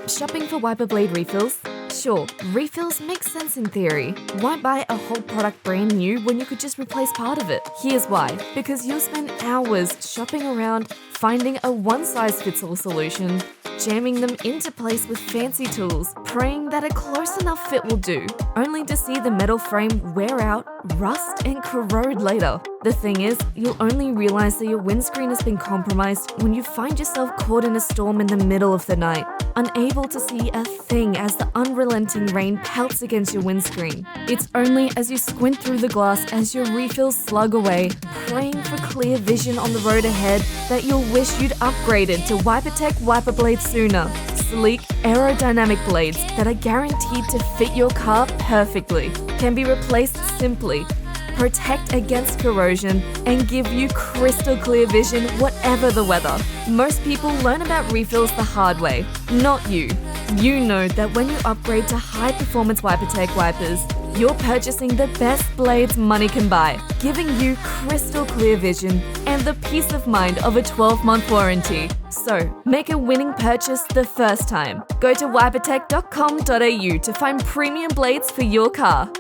Shopping for wiper blade refills? Sure, refills make sense in theory. Why buy a whole product brand new when you could just replace part of it? Here's why. Because you'll spend hours shopping around, finding a one-size-fits-all solution, jamming them into place with fancy tools, praying that a close enough fit will do, only to see the metal frame wear out, rust, and corrode later. The thing is, you'll only realize that your windscreen has been compromised when you find yourself caught in a storm in the middle of the night, unable to see a thing as the unrelenting rain pelts against your windscreen. It's only as you squint through the glass as your refills slug away, praying for clear vision on the road ahead, that you'll wish you'd upgraded to Wipertech wiper blades sooner. Sleek, aerodynamic blades that are guaranteed to fit your car perfectly, can be replaced simply, protect against corrosion, and give you crystal clear vision whatever the weather. Most people learn about refills the hard way, not you. You know that when you upgrade to high-performance Wipertech wipers, you're purchasing the best blades money can buy, giving you crystal clear vision and the peace of mind of a 12-month warranty. So, make a winning purchase the first time. Go to wipertech.com.au to find premium blades for your car.